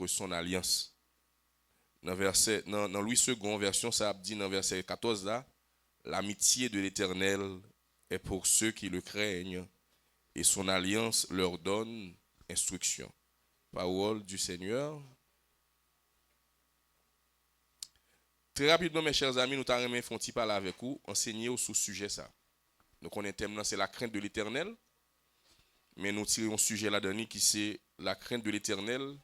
pour son alliance. Dans Louis II, version, ça dit dans verset 14 là, l'amitié de l'Éternel est pour ceux qui le craignent et son alliance leur donne instruction. Parole du Seigneur. Très rapidement, mes chers amis, nous t'arrêtons un petit parler avec vous, enseigner sous sujet ça. Donc, on est thème c'est la crainte de l'Éternel. Mais nous tirons un sujet là-dedans qui c'est la crainte de l'Éternel,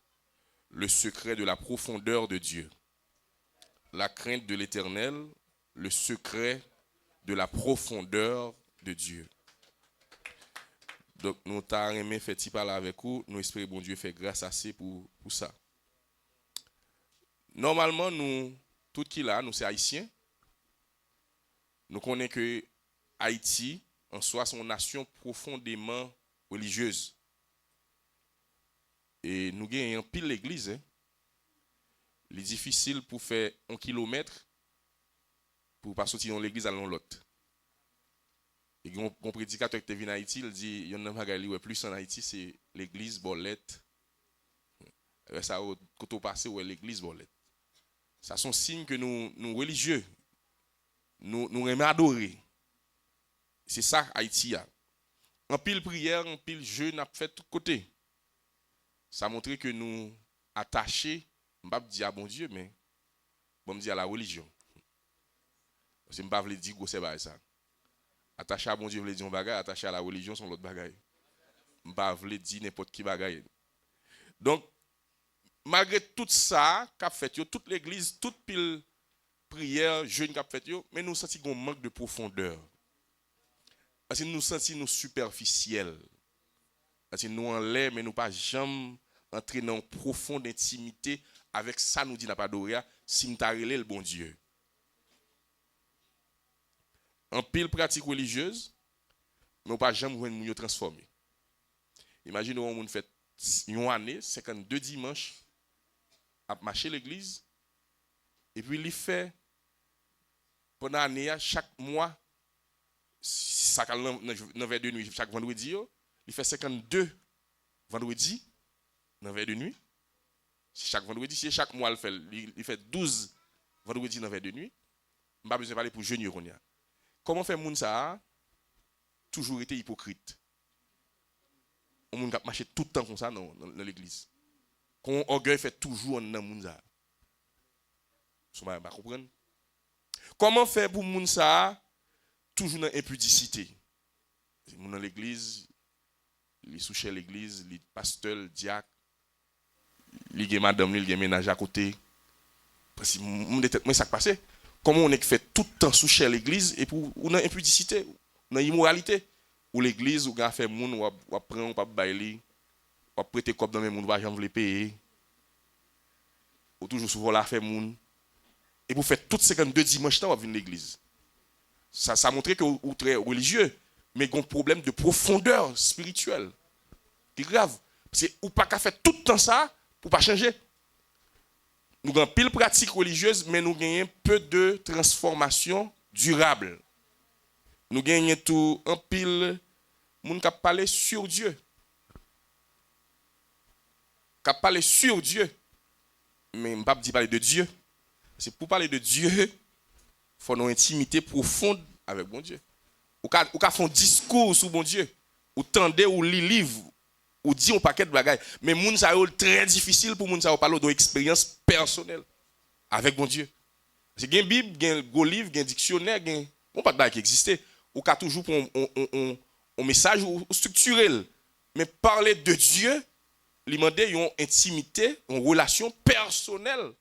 le secret de la profondeur de Dieu. La crainte de l'Éternel, le secret de la profondeur de Dieu. Donc, nous t'arrêtons fait petit parler avec vous. Nous espérons bon Dieu fait grâce assez pour ça. Normalement, nous, tout qui là, nous sommes haïtiens. Nous connaissons que Haïti, en soi, c'est une nation profondément religieuse. Et nous avons pile l'église. Hein. Il est difficile pour faire 1 kilomètre pour ne pas sortir dans l'église à l'autre. Et un prédicateur qui est venu en Haïti, il dit il y a un plus en Haïti, c'est l'église Bolette. Ça, quand on passe, c'est l'église Bolette. Ça sont signes que nous religieux, nous aimons adorer. C'est ça Haïti a. En pile prière, en pile jeûne, a fait tout côté. Ça montre que nous attachés, je ne vais pas dire à bon Dieu, mais je vais dire à la religion. Parce que je ne vais pas dire que c'est ça. Attaché à bon Dieu, je veux dire un bagage, attaché à la religion, c'est l'autre bagage. Je ne vais pas dire n'importe qui bagage. Donc, malgré tout ça qu'a fait, toute l'église, toute pile prière, jeûne qu'a fait, mais nous sentons qu'on manque de profondeur. Parce que nous sentons nous superficiels. Parce que nous en l'air, mais nous pas jamais entrer dans une profonde intimité avec ça nous dit n'a pas adoré, si nous t'arrêlé le bon Dieu. En pile pratique religieuse, mais nous pas jamais nous transformer. Imaginez on fait une année, 52 dimanches à marcher l'église et puis il fait pendant l'année chaque mois ça dans de nuit chaque vendredi il fait 52 vendredi dans de nuit chaque vendredi c'est chaque mois il fait 12 vendredi dans de nuit on pas besoin de parler pour jeûner qu'on y a comment faire moun ça toujours été hypocrite on moun marcher tout le temps comme ça dans l'église qu'on orgueil fait toujours dans moun ça vous pas comprendre comment faire pour moun ça toujours dans impudicité moun dans l'église les sous-chefs l'église les pasteurs diacre les gen madame les gen ménage à côté parce que moun de tête moi ça passé comment on est fait tout le temps sous-chef l'église et pour ou dans impudicité dans immoralité ou l'église ou gars fait moun ou prend ou pas bailler ou prêter cop dans même moun va jamais payer ou toujours souvent la fait moun et pour faire toutes 52 dimanches temps on venir l'église ça montre que vous êtes très religieux mais qu'on problème de profondeur spirituelle qui est grave parce que ou pas qu'à faire tout le temps ça pour pas changer nous avons pile pratique religieuse mais nous gagnons peu de transformation durable nous gagnons tout un pile moun qui parler sur Dieu qui parler sur Dieu mais je ne pas dire parler de Dieu c'est pour parler de Dieu il faut une intimité profonde avec bon Dieu ou ka font discours sur bon Dieu ou tendez ou li livre ou dit un paquet de bagages mais moun ça très difficile pour moun ça parler de expérience personnelle avec bon Dieu parce que gen Bible gen go livre gen dictionnaire gen on pas de bagage qui existait ou ka toujours pour un message structurel mais parler de Dieu lui demander une intimité une relation personnelle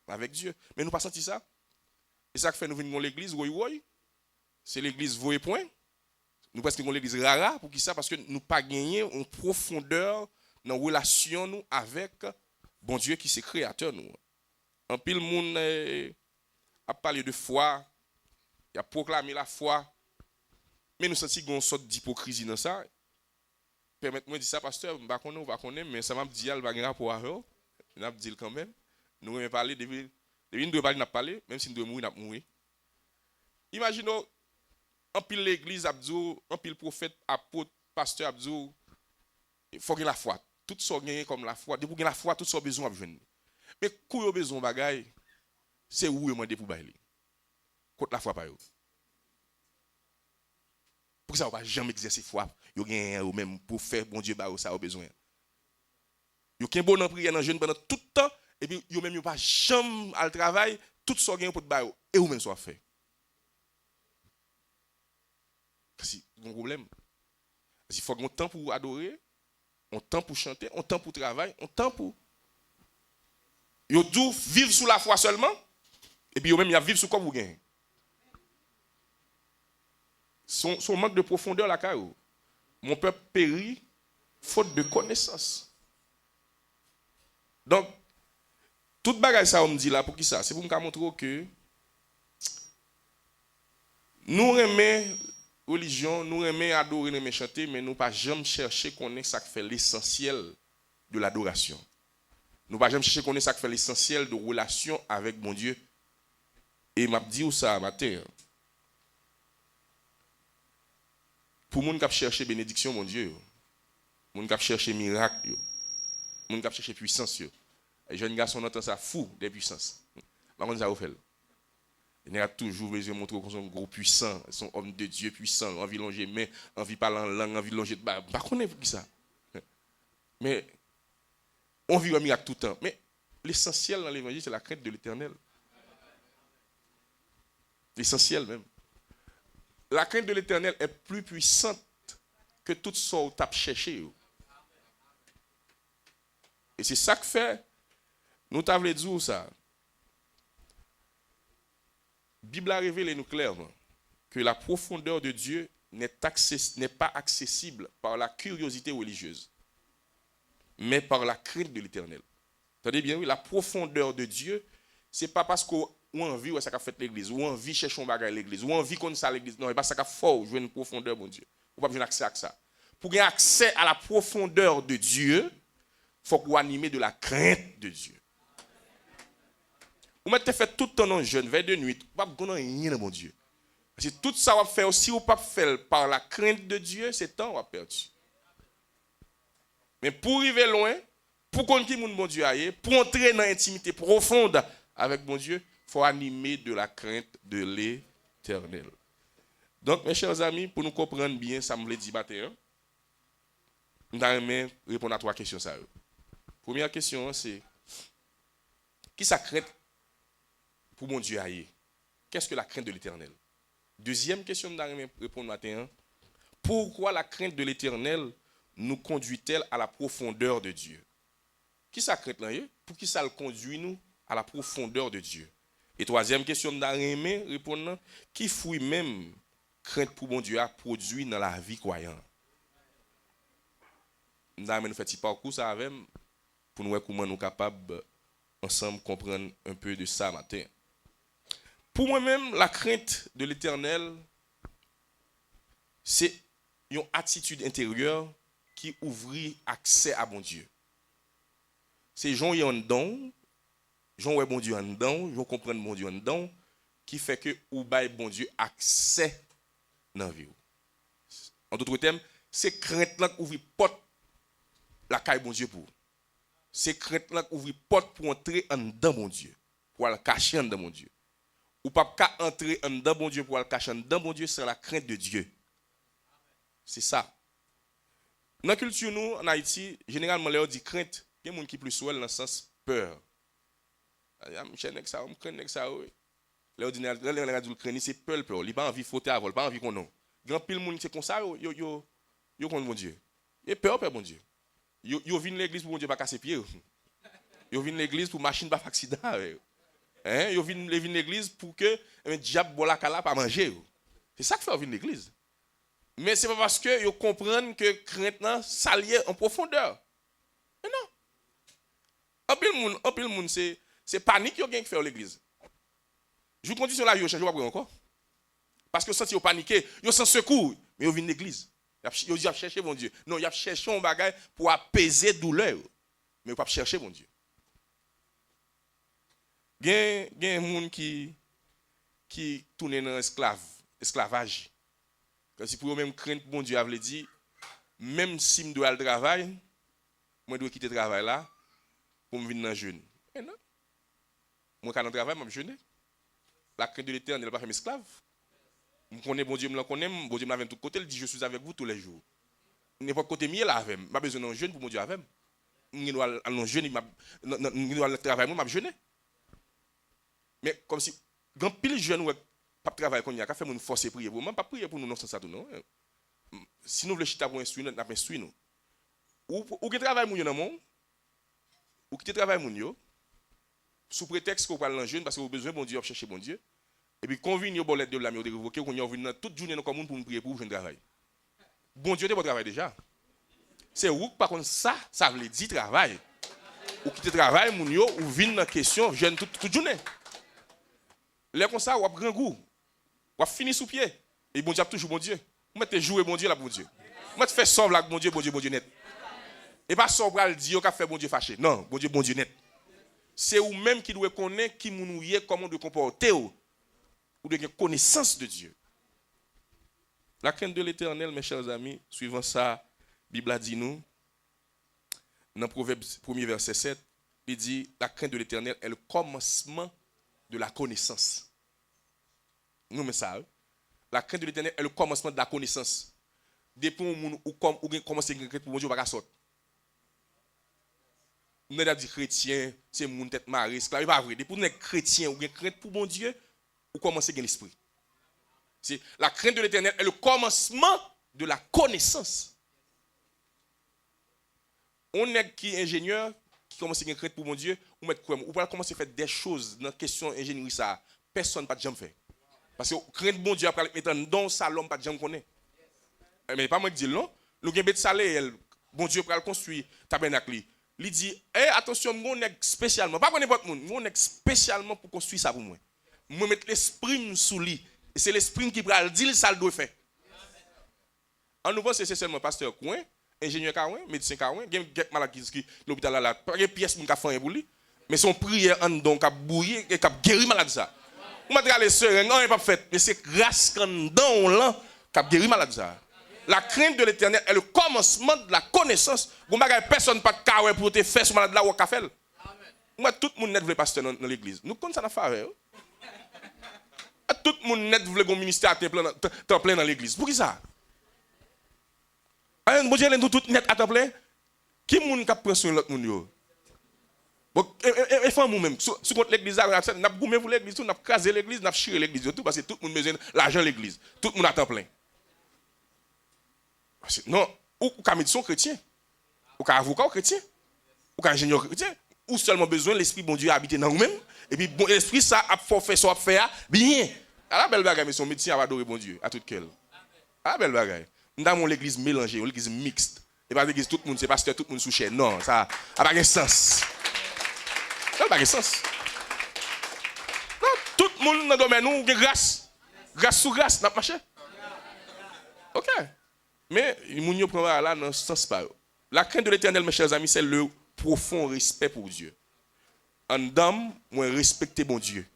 avec Dieu mais nous pas senti ça et ça que fait nous venir dans l'église c'est l'église voye point nous parce que dans l'église rara pour qui ça parce que nous pas gagner en profondeur dans relation nous avec bon Dieu qui c'est créateur nous en pile monde a parlé de foi il a proclamé la foi mais nous senti une sorte d'hypocrisie dans ça permettez-moi de dire ça pasteur on va connaître mais ça m'a dit il va rapport à eux n'a dit quand même nous on parler depuis nous doit parler même si nous doit mourir n'a mourir imaginons en pile l'église abdou en pile prophète apôtre pasteur abdou il faut que la foi tout ça gagné comme la foi. Depuis que la foi, tout ça besoin à venir. Mais quand vous besoin de bagaille, c'est où vous demandez pour bailler. Contre la foi pas yo. Pour ça, vous ne jamais exercer foi. Vous gagnez même pour faire bon Dieu, ça a besoin. Vous avez un bon prière dans jeune pendant tout le temps, et puis vous même pas jamais à le travail, tout ça gagne pour te bailler, et vous même soit fait. C'est un problème. Il faut qu'on ait un temps pour adorer, un temps pour chanter, un temps pour travailler, un temps pour. Vous devez vivre sous la foi seulement, et puis vous même vivre sous quoi vous gagnez. Son manque de profondeur la caillou. Mon peuple périt faute de connaissance. Donc, toute bagage ça on me dit là pour qui ça? C'est pour me montrer que nous aimons religion, nous aimons adorer, nous aimons chanter, mais nous pas jamais chercher connaître ça qui fait l'essentiel de l'adoration. Nous pas jamais chercher connaître ça qui fait l'essentiel de relation avec mon Dieu. Et m'a dit où ça matin. Pour moun qui chercher bénédiction mon Dieu, moun qui chercher miracle, moun qui chercher puissance, les jeunes garçons entendent ça fou des puissances. Par contre ça vous fait. Il y a toujours besoin de montrer qu'ils sont gros puissants, ils sont hommes de Dieu puissants, envie de longer main, envie de parler en langue, envie de longer de bas. Pas connaître qui ça. Mais on vit un miracle tout le temps. Mais l'essentiel dans l'évangile, c'est la crainte de l'Éternel. L'essentiel même. La crainte de l'Éternel est plus puissante que tout ce que tu as cherché. Et c'est ça que fait, nous t'avons dit ça. La Bible a révélé nous clairement que la profondeur de Dieu n'est pas accessible par la curiosité religieuse, mais par la crainte de l'Éternel. Attendez bien, oui, la profondeur de Dieu, ce n'est pas parce qu'on envie ça qu'a fait l'église, ou envie chercher un bagage à l'église, ou envie qu'on ça l'église. Non, c'est pas ça qu'a fort jouer une profondeur, mon Dieu. Vous n'avez pas accès à ça. Pour avoir accès à la profondeur de Dieu, il faut qu'on anime de la crainte de Dieu. Vous mettez fait tout le temps dans jeûne, veille de nuit, vous ne pouvez rien, mon Dieu. Parce que tout ça, vous faire aussi, vous ne pouvez pas faire par la crainte de Dieu, c'est temps, vous perdu. Mais pour arriver loin, pour qu'on ait mon Dieu aille, pour entrer dans l'intimité profonde avec mon Dieu, il faut animer de la crainte de l'Éternel. Donc, mes chers amis, pour nous comprendre bien, ça me l'a dit matin, nous allons répondre à 3 questions. Première question, c'est qui ça craint pour mon Dieu aille? Qu'est-ce que la crainte de l'Éternel? Deuxième question, nous allons répondre matin, pourquoi la crainte de l'Éternel nous conduit-elle à la profondeur de Dieu? Qui ça craint là? Pour qui ça le conduit nous à la profondeur de Dieu? Et troisième question, nous allons répondre, qui fruit même crainte pour mon Dieu a produit dans la vie croyante? Nous allons faire un petit parcours ça avec pour nous voir comment nous sommes capables ensemble comprendre un peu de ça matin. Pour moi-même, la crainte de l'Éternel, c'est une attitude intérieure qui ouvre accès à mon Dieu. C'est gens qui ont un don, gens qui ont bon Dieu en dedans, gens comprennent bon Dieu en dedans, qui fait que ou bail bon Dieu accès dans la vie. En d'autres termes, c'est crainte là qui ouvre porte la caille bon Dieu pour. C'est crainte là qui ouvre porte pour entrer en dedans mon Dieu, pour le cacher en dedans mon Dieu. Ou pas qu'à entrer en dedans bon Dieu pour le cacher en dedans mon Dieu, c'est la crainte de Dieu. C'est ça. Dans la culture nous en Haïti, généralement on dit crainte, il y a des gens qui plus souvent dans le sens peur. Je ne ça, on craint ça oui. L'ordinaire, le crainte c'est peur, il pas envie de fauter avant, pas envie qu'on non. Grand pile monde c'est comme ça yo contre mon Dieu. Il peur bon Dieu. Yo vinn l'église pour mon Dieu pas casser pied. Yo vinn l'église pour machine pas accident. Hein, yo vinn l'église pour que un diable bola kala pas manger. C'est ça que fait vinn l'église. Mais c'est pas parce que yo comprennent que crainte là ça lié en profondeur. Mais non. En pile monde c'est panique yo gagne faire l'église. Je vous condition là yo change pas encore. Parce que senti yo paniqué, yo sans secours, mais yo vinn l'église. Yo dit chercher mon Dieu. Non, il a cherché un bagage pour apaiser douleur, mais pas chercher mon Dieu. Gen monde qui tourne dans esclavage. Quand si pour même crainte mon Dieu avait dit même si me doit le travail, Moi, je dois quitter le travail là pour me venir dans le jeûne. Mais non. Moi, quand je travaille, je me jeûne. La crainte de l'éternel n'est pas fait esclave. Je connais bon Dieu, je me connais, bon Dieu me l'a de tous côtés, il dit je suis avec vous tous les jours. N'importe côté mieux là avec. Pas besoin d'un jeûne pour mon Dieu avec. Je dois aller jeûne, je dois travailler, moi je jeûne. Mais comme si grand pile jeune ou pas travailler qu'on y a qu'à faire nous forcer prier pour moi pas prier pour nous non sans ça tout non. Si nous voulons chita pour instruire n'a pas instruire nous. Ou qui travaille moun yo dans monde ou qui travaille moun yo sous prétexte qu'on parle en jeune parce que vous besoin bon Dieu chercher bon Dieu. Et puis convient yo bolette de la mi de révoquer qu'on y venir toute journée dans commune pour nous prier pour jeune travail. Bon Dieu t'es pas travail déjà. C'est ou par contre ça veut dire travail. Ou qui travaille moun yo ou vinn dans question jeune toute journée. Là comme ça, on a grand goût. On a fini sous pied. Et bon Dieu a toujours bon Dieu. On mettez jouer bon Dieu là bon Dieu. On mettez faire sauve là bon Dieu net. Et pas sauve le dire qu'a fait bon Dieu fâché. Non, bon Dieu net. C'est vous même qui doit connaître qui nous y est comment de comporter ou de connaissance de Dieu. La crainte de l'Éternel, mes chers amis, suivant ça, la Bible a dit nous dans Proverbe 1er verset 7, il dit la crainte de l'Éternel est le commencement de la connaissance. Nous mais ça. La crainte de l'Éternel est le commencement de la connaissance. Depuis où commencer à craindre pour mon Dieu pas sortir. Nous avons dit chrétien, c'est mon tête marée, c'est pas vrai. Depuis nous sommes chrétiens ou crainte pour mon Dieu, ou commencer à gagner l'esprit. C'est la crainte de l'Éternel est le commencement de la connaissance. On est qui ingénieur qui commence à gagner crainte pour mon Dieu, ou mettre quoi, ou pas commencer à faire des choses dans la question ingénierie ça, personne pas jamais fait. Parce que crainte bon Dieu après mettre dans ça l'homme pas jamais connaît. Mais pas moi qui dis non, nous gagne bête salé, bon Dieu pour construire tabernacle. Il dit attention, on est spécialement, pas connaît votre monde, on est spécialement pour construire ça pour moi. Moi mettre l'esprit sous lui, et c'est l'esprit qui va le dire ça le doit faire. En nous pense c'est seulement pasteur Coin, ingénieur Coin, médecin Coin, il y a quelques malades qui l'hôpital là, pas de pièce pour faire pour lui, mais son prière en donc a bouillir et a guéri malade ça. On m'a dit les sœurs, non, il pas fait, mais c'est grâce qu'en dans là qu'a guéri malade ça. La crainte de l'Éternel est le commencement de la connaissance. Vous n'avez personne pas de carré pour te faire ce malade là ou qu'a fait. Moi tout le monde net veut pasteur dans l'église. Nous connaissons ça n'a faire. Tout le monde net veut un ministère temps plein dans l'église. Pour qui ça? Bon Dieu, nous tout net à temps plein. Qui moun qui prend soin l'autre moun yo? Bon, et femme même, si contre l'église, n'a goumé pour l'église, n'a crasé l'église, n'a chiré l'église tout parce que tout le monde besoin l'argent l'église. Tout le monde à temps plein. Non, ou qu'à médecin chrétien, ou qu'à avocat chrétien, ou qu'à ingénieur chrétien, ou seulement besoin l'esprit bon Dieu habiter dans nous-mêmes et puis bon l'esprit ça a fait ça faire bien. À la belle bagaille mais son médecin va adorer bon Dieu à toute quelle. À la belle bagaille. Nous avons l'église mélangée, l'église mixte. Et pas l'église tout le monde c'est pasteur tout le monde sous chaîne. Non, ça a pas de sens. Ça n'a pas de sens. Non, tout le monde dans le domaine nous grâce. Grâce sous grâce n'a pas marché. OK. Mais moun yo prend là dans ce sens pas. La crainte de l'Éternel mes chers amis c'est le profond respect pour Dieu. En dame, moi respecter bon Dieu.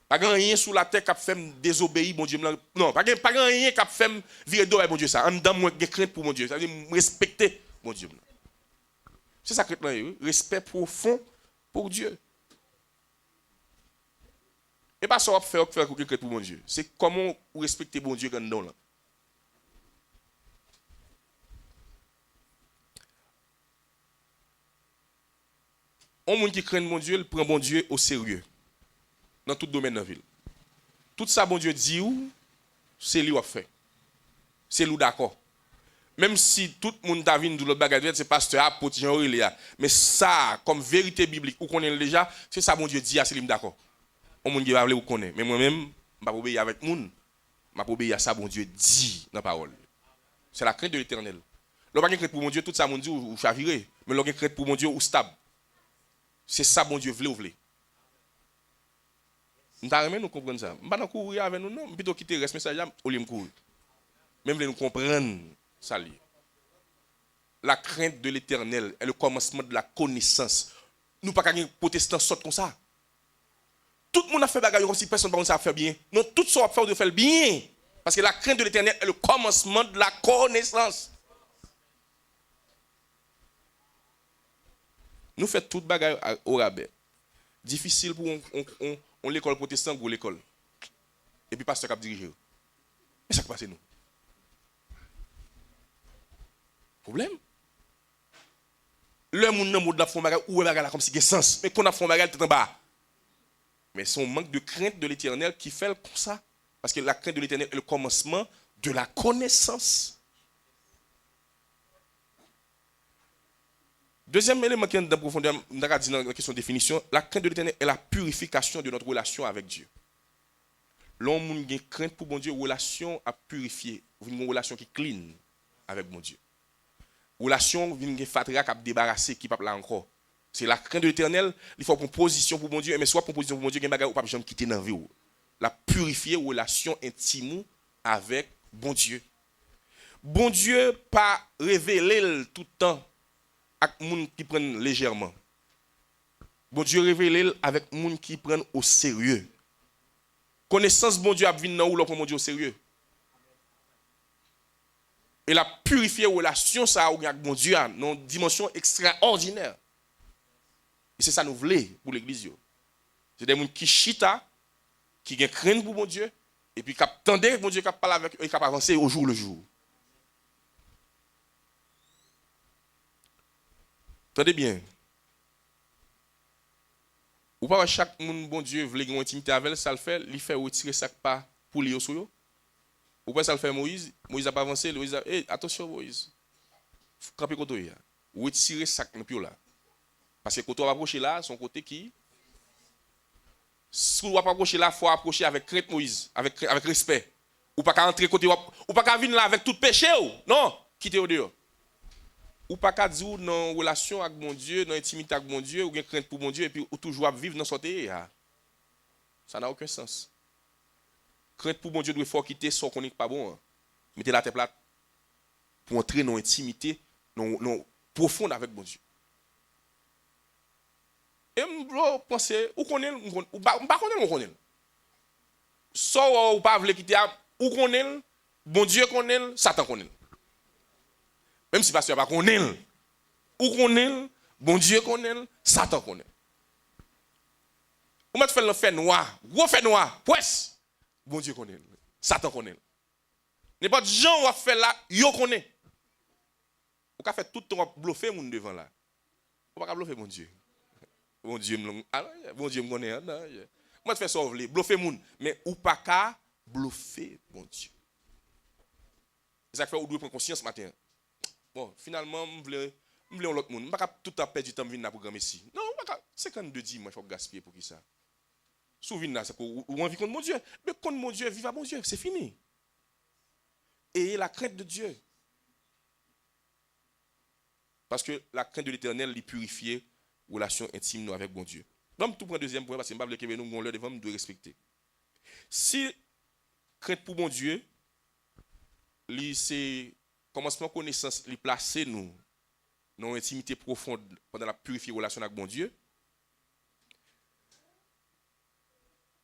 Pas rien sous la terre qui fait désobéir bon Dieu. Non, pas rien qui fait virer d'or bon Dieu ça. En dame moi crainte pour mon Dieu, ça veut dire respecter bon Dieu. C'est ça que respect profond pour Dieu. Et pas ça faire crainte pour mon Dieu. C'est comment respecter bon Dieu quand nous là. Un monde qui craint mon Dieu, il prend bon Dieu au sérieux. Dans tout domaine de la ville. Tout ça, bon Dieu dit, c'est lui qui a fait. C'est lui d'accord. Même si tout le monde a vu de l'autre bagarre, c'est pasteur, apôtre, Jean-Aurélia. Mais ça, comme vérité biblique, ou connaît déjà, c'est ça, bon Dieu dit, c'est lui d'accord. Un monde qui va vous connaître. Mais moi-même, je ne vais pas obéir avec le monde. Je vais obéir à ça, bon Dieu dit dans la parole. C'est la crainte de l'Éternel. Lorsque vous crainte pour mon Dieu, tout ça, mon Dieu, vous chavirez. Mais lorsque vous crainte pour mon Dieu, vous stable. C'est ça, bon Dieu, vous voulez. Nous avons comprendre ça. Je ne vais pas courir avec nous, non. Je vais plutôt quitter le reste message au lieu de courir. Même nous comprendre ça. La crainte de l'Éternel est le commencement de la connaissance. Nous ne pouvons pas les protestants sortent comme ça. Tout le monde a fait bagarre comme si personne ne sait faire bien. Non, tout ça va faire de faire bien. Parce que la crainte de l'Éternel est le commencement de la connaissance. Nous faisons toute bagaille au rabais. Difficile pour on l'école protestante ou l'école. Et puis pasteur qui dirige. Mais ça qui passe nous. Problème. Le monde dans monde font bagaille ou bagaille comme si il sens. Mais qu'on a font bagaille tout en bas. Mais c'est un manque de crainte de l'Éternel qui fait comme ça. Parce que la crainte de l'Éternel est le commencement de la connaissance. Deuxième élément qui est dans profondeur, dans la question de définition, la crainte de l'Éternel est la purification de notre relation avec Dieu. L'homme qui a crainte pour bon Dieu, relation à purifier, une relation qui est clean avec bon Dieu. Relation qui est fatra, qui est débarrassée, qui n'est pas là encore. C'est la crainte de l'Éternel, il faut prendre position pour bon Dieu, mais soit prendre position pour bon Dieu, il y a des choses qui ne peuvent pas quitter dans la vie. La purifier, relation intime avec bon Dieu. Bon Dieu, pas révéler tout le temps avec les gens qui prennent légèrement. Bon Dieu révèle avec les gens qui prennent au sérieux. Connaissance bon Dieu a vu dans où l'on prend bon Dieu au sérieux. Et la purifier relation ça avec bon Dieu dans une dimension extraordinaire. Et c'est ça nous voulons pour l'église. C'est des gens qui chita, qui ont crainte pour bon Dieu, et puis qui attendent bon Dieu qui parle avec eux et qui avancer au jour le jour. Attendez bien. Ou pas chaque monde bon Dieu veut une intimité avec elle, ça le fait, il fait retirer ça pas pour lui sur yo. Ou pas ça le fait Moïse, Moïse a pas avancé, Moïse a attention Moïse. Camper côté là. Retirer ça dans pio là. Parce que quand on va approcher là, son côté qui si on va pas approcher là, faut approcher avec crainte Moïse, avec respect. Ou pas qu'à entrer côté ou pas qu'à venir là avec tout péché non, quitter au dehors. Ou pas qu'à dire dans relation avec mon Dieu, dans intimité avec mon Dieu, ou bien crainte pour mon Dieu, et puis ou toujours vivre dans son terre. Ça n'a aucun sens. Crainte pour mon Dieu doit faut quitter son qu'on n'est pas bon. Mettez la tête plate pour entrer dans intimité, non profonde avec mon Dieu. Et je pense, ou connaît, ou pas connaît, ou connaît. Soit ou pas veut quitter, ou connaît, bon Dieu connaît, Satan connaît. Même si pasteur pas connaît, ou connaît, bon Dieu connaît, Satan connaît. Ou mettre le fait noir, gros fait noir, pues, bon Dieu connaît, Satan connaît. N'importe gens va faire là, yo connaît. Ou ka fait tout temps bluffer moun devant là. Ou pas bluffer mon Dieu. Bon Dieu me connaît. Moi, je fais ça, bluffer moun. Mais ou pas qu'à bluffer mon Dieu. C'est ça que fait ou doit prendre conscience matin. Bon, finalement, je voulais l'autre monde. Je ne vais pas tout le temps perdre du temps pour venir programme ici. Non, 52 dimanches, il faut gaspiller pour qui ça. Souvenez-vous, c'est pour ou envie contre mon Dieu. Mais contre mon Dieu, vive à mon Dieu, c'est fini. Et la crainte de Dieu. Parce que la crainte de l'Éternel, il purifie relation intime nous avec bon Dieu. Donc, tout pour un deuxième point, parce que je ne sais pas nous l'heure devant nous de respecter. Si crainte pour bon Dieu, c'est commencement connaissance, il placer nous dans une intimité profonde pendant la purifier relation avec bon Dieu.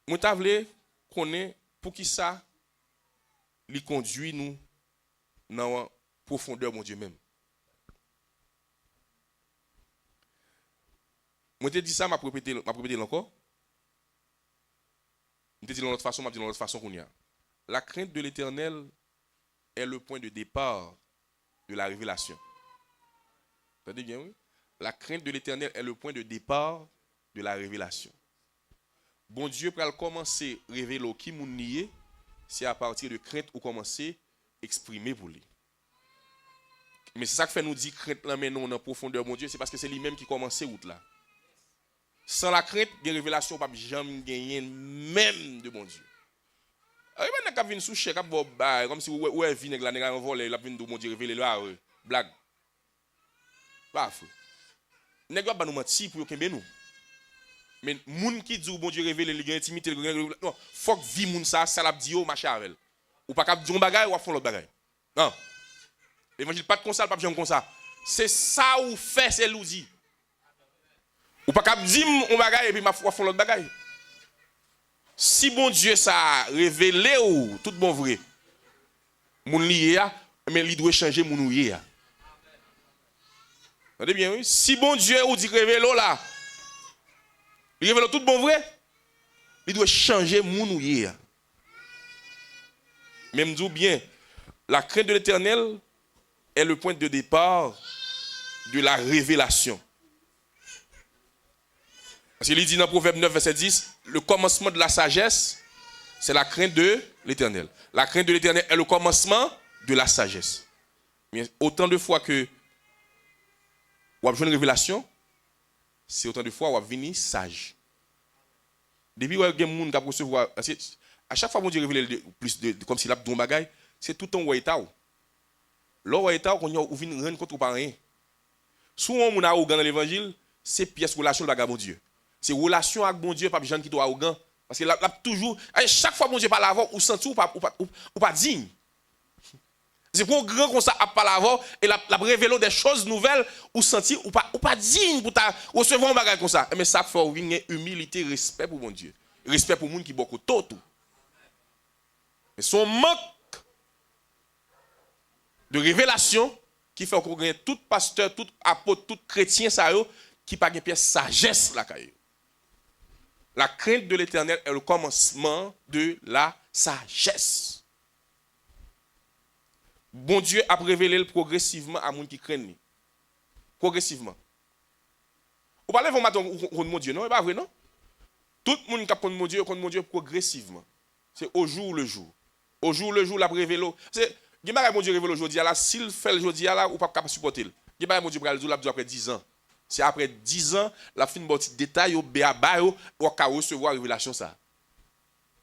Moi, je voulais connaître pour qui ça, il conduit nous dans la profondeur de mon Dieu même. Moi, je te dis ça, je vais répéter encore. Je te dis de l'autre façon, je vais dire de l'autre façon qu'on y a. La crainte de l'Éternel est le point de départ de la révélation. Vous entendez bien, oui? La crainte de l'Éternel est le point de départ de la révélation. Bon Dieu, pour commencer à révéler qui nous nier, c'est à partir de crainte ou commencer à exprimer pour lui. Mais c'est ça qui fait nous dire crainte là, mais non, dans la profondeur de mon Dieu, c'est parce que c'est lui-même qui commence route là. Sans la crainte, des révélations pas jamais gagner même de mon Dieu. Il y a des gens qui viennent sous chèque, comme si vous avez vu la nègre en vol, la vigne de mon Dieu révélé là, blague. Pas fou. Nègre pas nous mentir pour que nous. Mais moun qui dit bon Dieu révélé, il y a intimité, non, faut que vie moun ça l'a dit au marché avec. Ou pas cap dire un bagage ou font l'autre bagage. Non. L'évangile pas de comme ça, pas comme ça. C'est ça ou fait c'est l'ouzi. Ou pas cap dire un bagage et puis m'a font l'autre bagage. Si bon Dieu ça révélé ou tout bon vrai. Moun lié mais il doit changer moun lié. Entendez bien, oui? Si bon Dieu ou dit révèle là, il révèle tout bon vrai, il doit changer mon ou hier. Même dit bien, la crainte de l'Éternel est le point de départ de la révélation. Parce qu'il dit dans Proverbe 9, verset 10, le commencement de la sagesse, c'est la crainte de l'Éternel. La crainte de l'Éternel est le commencement de la sagesse. Mais autant de fois que vous avez une révélation, c'est autant de fois vous avez venu sage. Depuis que vous avez un monde qui a recevoir, à chaque fois que Dieu révèle plus de comme s'il a don bagaille, c'est tout le temps où il est là. Là où il est là, vous venez rendre compte par rien. Souvent, on a arrogant dans l'évangile, c'est pièce relation avec bon Dieu. C'est relation avec bon Dieu, pas gens qui sont arrogant. Parce que là, toujours, chaque fois que bon Dieu parle avant, ou senti ou pas digne. C'est pour grand comme ça, à parler avant, et la révéler des choses nouvelles, ou senti ou pas digne pour recevoir un bagage comme ça. Mais ça fait une humilité, respect pour mon Dieu. Respect pour le monde qui est beaucoup tout. Mais son manque de révélation qui fait qu'on gagne tout pasteur, tout apôtre, tout chrétien, ça qui pas une pièce sagesse la caillou. La crainte de l'Éternel est le commencement de la sagesse. Bon Dieu a révélé progressivement à monde qui craignent. Progressivement. Vous parlez de mon Dieu, non? C'est pas vrai, non? Tout le monde qui connaît mon Dieu progressivement. C'est au jour le jour. Au jour le jour, la révélé. C'est mon Dieu révèle aujourd'hui, s'il fait le aujourd'hui, ou pas capable de supporter. Mon Dieu révèle après 10 ans. C'est après 10 ans, la fin de petit détail, ou qu'à recevoir la révélation ça.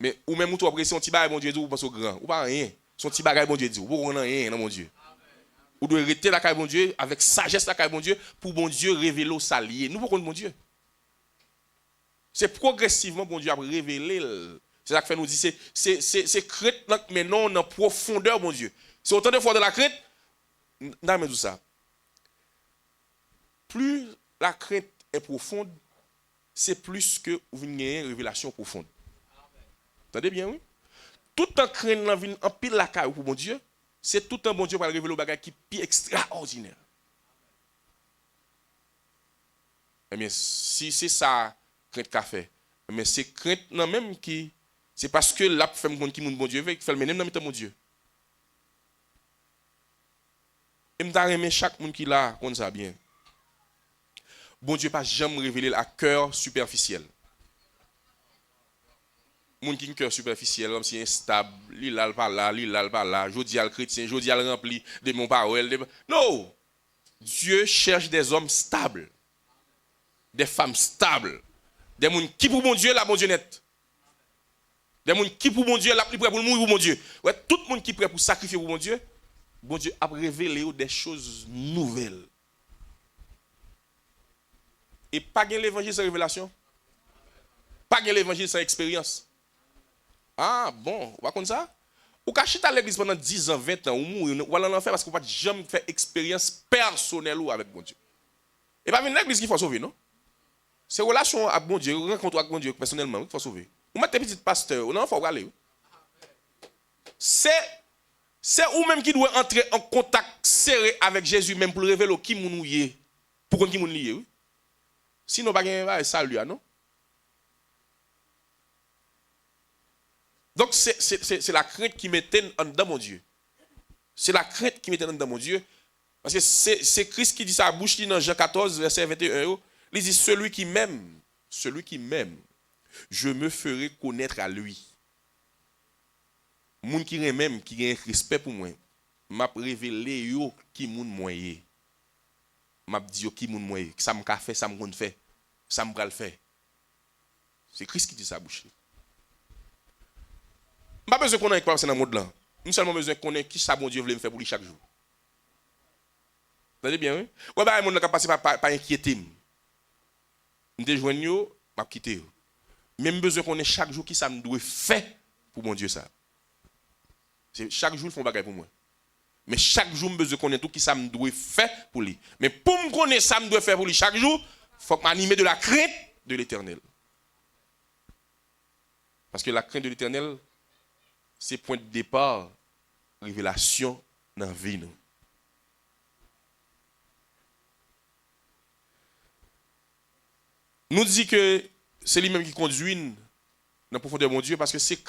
Mais ou même tu apprécies son petit bagage, mon Dieu, ou pas au grand, ou pas rien. Son petit bagage, mon Dieu, ou pas rien, non, mon Dieu. Ou doit arrêter la caille, mon Dieu, avec sagesse la caille, mon Dieu, pour mon Dieu révéler sa lié. Nous, pourquoi mon Dieu? C'est progressivement, mon Dieu a révélé. C'est ça que fait nous dire, c'est crainte, mais non en profondeur, mon Dieu. C'est autant de fois de la crainte, non, mais tout ça. Plus la crainte est profonde, c'est plus que vous avez une révélation profonde. Entendez bien, oui? Tout en craignant en pile la caille pour mon Dieu, c'est tout un bon Dieu pour révéler le bagage qui est plus extraordinaire. Eh bien, si c'est ça, crainte qu'a fait, mais c'est crainte non même qui, c'est parce que là, fait mon qui mon bon Dieu, qui fait le même dans mon Dieu. Et je aimé chaque monde qui l'a, comme ça bien. Bon Dieu pas jamais révélé à cœur superficiel. Moun qui a un cœur superficiel, comme si instable, l'il pas là, jodi al chrétien, jodi al rempli de mon parole. Non! Dieu cherche des hommes stables, des femmes stables, des gens qui pour mon Dieu, la bon Dieu net. Des gens qui pour mon Dieu, la plus prêt pour mourir pour mon Dieu. Ouais, tout le monde qui est prêt pour sacrifier pour mon Dieu a révélé des choses nouvelles. Et pas gagner l'évangile sans révélation. Pas gagner l'évangile sans expérience. Ah bon, vous comprenez ça? Ou cachez à l'église pendant 10 ans, 20 ans, ou mourir, ou aller en enfer parce que vous n'avez jamais fait expérience personnelle avec bon Dieu. Et pas venir l'église qu'il faut sauver, non? C'est relation avec bon Dieu, rencontre avec bon Dieu personnellement qu'il faut sauver. Ou mettez petit pasteur, non, il faut aller. C'est ou même qui doit entrer en contact serré avec Jésus même pour le révéler qui moun est, pour qui moun lié, oui. Sinon pas gain salut, non? Donc, c'est la crainte qui mettait dans mon Dieu. C'est la crainte qui mettait dans mon Dieu. Parce que c'est Christ qui dit ça à bouche dans Jean 14, verset 21. Il dit, celui qui m'aime, je me ferai connaître à lui. Moun qui m'aime, qui a un respect pour moi, m'a révélé yo qui moun moyen. M'a dit yo qui moun moyen. Ça m'a fait, ça m'a fait, ça m'a le fait. C'est Christ qui dit ça à bouche. Je n'ai pas besoin de connaître quoi c'est dans le monde là. Nous seulement besoin de connaître qui ça bon Dieu veut me faire pour lui chaque jour. Vous entendez bien, oui? Ouais, bah, le monde n'a pas passé par inquiéter. Je te joigne, je vais quitter. Même besoin de connaître chaque jour qui ça me doit faire pour mon Dieu ça. Chaque jour, ils font bagaille pour moi. Mais chaque jour, je besoin de connaître tout qui ça me doit faire pour lui. Mais pour me connaître ça me doit faire pour lui chaque jour, il faut m'animer de la crainte de l'Éternel. Parce que la crainte de l'Éternel, c'est point de départ, révélation dans la vie. nous dit que c'est lui-même qui conduit dans la profondeur de mon Dieu parce que c'est